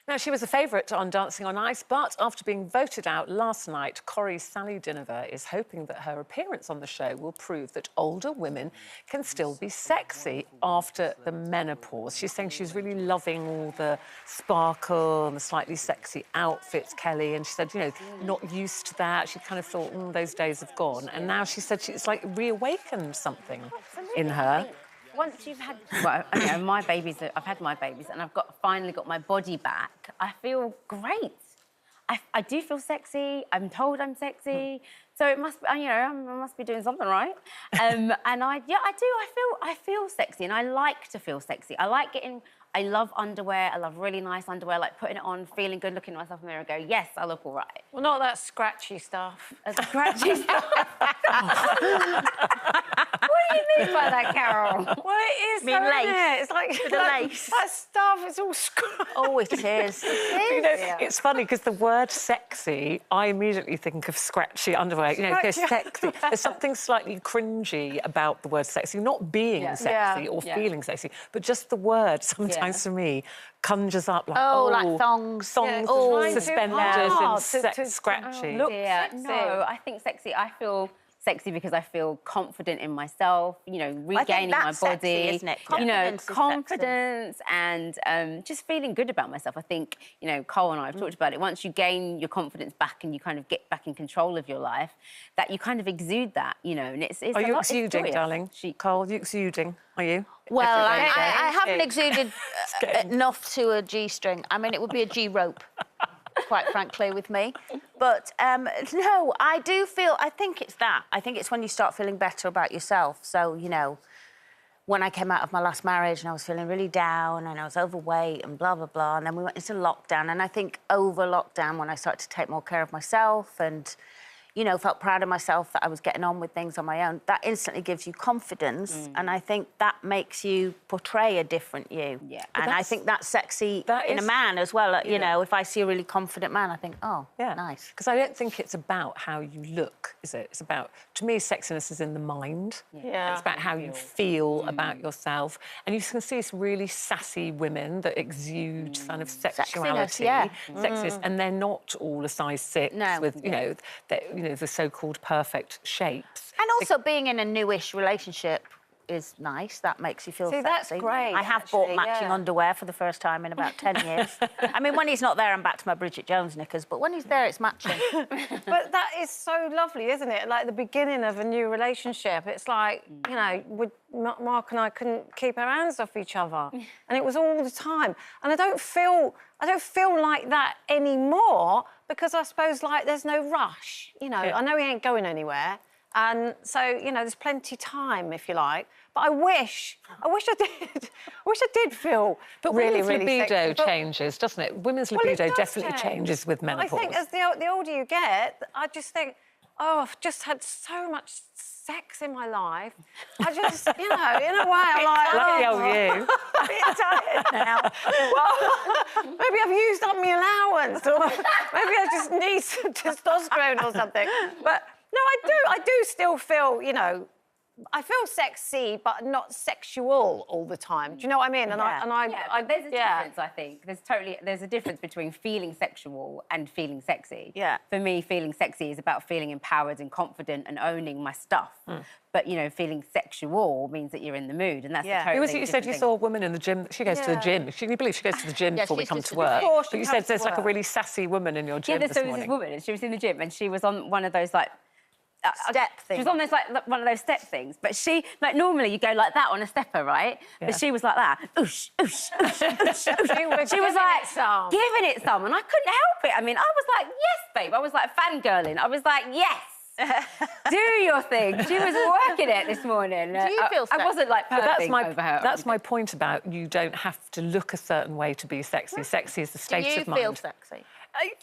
Now, she was a favourite on Dancing on Ice, but after being voted out last night, Corrie's Sally Dynevor is hoping that her appearance on the show will prove that older women can still be sexy after the menopause. She's saying she's really loving all the sparkle and the slightly sexy outfits, Kelly, and she said, you know, not used to that. She kind of thought, those days have gone. And now she said it's like reawakened something in her. Once you've had, well, you know, my babies, I've had my babies, and I've finally got my body back. I feel great. I do feel sexy. I'm told I'm sexy, so it must, you know, I must be doing something right. And I do. I feel sexy, and I like to feel sexy. I like getting. I love underwear. I love really nice underwear, like putting it on, feeling good, looking at myself in the mirror and go, yes, I look all right. Well, not that scratchy stuff. Scratchy stuff. What do you mean by that, Carol? Well, it is, mean lace. It? It's like the lace. That stuff is all scratchy. Oh, it is. You know, it's funny because the word sexy, I immediately think of scratchy underwear. You know, they're sexy. There's something slightly cringy about the word sexy, not being sexy or feeling sexy, but just the word sometimes for me conjures up like, like thongs. Suspenders and scratchy. Look sexy. No, I think sexy. I feel sexy because I feel confident in myself, you know, regaining my body. Sexy, isn't it? You know, Confidence is confidence and just feeling good about myself. I think, you know, Cole and I have talked about it. Once you gain your confidence back and you kind of get back in control of your life, that you kind of exude that, you know, and it's Are you exuding, darling? Cole, you exuding? Are you? Well, I haven't exuded enough to a G-string. I mean, it would be a G-rope, quite frankly, with me. But, no, I do feel... I think it's that. I think it's when you start feeling better about yourself. So, you know, when I came out of my last marriage and I was feeling really down and I was overweight and blah, blah, blah, and then we went into lockdown, and I think over lockdown, when I started to take more care of myself and, you know, felt proud of myself that I was getting on with things on my own, that instantly gives you confidence, and I think that makes you portray a different you. Yeah. And I think that's sexy in a man as well. You know, if I see a really confident man, I think, oh, nice. Because I don't think it's about how you look, is it? It's about, to me, sexiness is in the mind. Yeah. It's about how you feel about yourself. And you can see some really sassy women that exude kind of sexuality. Sexist, and they're not all a size 6 with, you know, the so-called perfect shapes. And also being in a newish relationship is nice. That makes you feel sexy. That's great. I have bought matching underwear for the first time in about 10 years. I mean, when he's not there, I'm back to my Bridget Jones knickers, but when he's there, it's matching. But that is so lovely, isn't it? Like the beginning of a new relationship. It's like, you know, Mark and I couldn't keep our hands off each other, and it was all the time. And I don't feel like that anymore because I suppose like there's no rush. You know, I know he ain't going anywhere. And so, you know, there's plenty of time, if you like. But I wish I did feel really, women's libido sexy. changes, doesn't it? Women's libido definitely changes with menopause. I think as the older you get, I just think, oh, I've just had so much sex in my life. I just, you know, in a way, I'm like... Lucky old you. I'm a bit tired now. Well, maybe I've used up my allowance, or maybe I just need some testosterone or something. But... no, I do still feel, you know, I feel sexy, but not sexual all the time. Do you know what I mean? And there's a difference, I think. There's a difference between feeling sexual and feeling sexy. Yeah. For me, feeling sexy is about feeling empowered and confident and owning my stuff. But, you know, feeling sexual means that you're in the mood, and that's a totally Who was it you said you saw a woman in the gym? She goes to the gym. Can you believe she goes to the gym before we come to work? But you said there's like a really sassy woman in your gym this morning. This woman, and she was in the gym, and she was on one of those, like, step thing. She was on those, like, one of those step things. But she, like, normally you go like that on a stepper, right? Yeah. But she was like that. Oosh, oosh, oosh, oosh, oosh. She was like, giving it some. And I couldn't help it. I mean, I was like, yes, babe. I was like fangirling. I was like, yes. Do your thing. She was working it this morning. Do you feel sexy? I wasn't, like, perving over her. That's my point about you don't have to look a certain way to be sexy. Sexy is the state of mind. Do you feel sexy?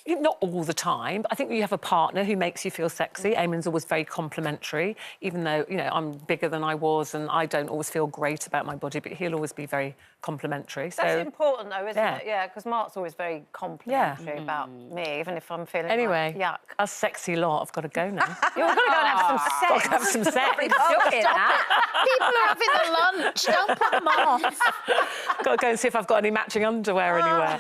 Not all the time, but I think you have a partner who makes you feel sexy. Eamon's always very complimentary, even though, you know, I'm bigger than I was and I don't always feel great about my body, but he'll always be very complimentary. That's important, though, isn't it? Yeah, because Mark's always very complimentary about me, even if I'm feeling like, yuck. Us sexy lot, I've got to go now. You're going to go and have some sex. Got to have some sex. People are having the lunch. Don't put them off. Got to go and see if I've got any matching underwear anywhere.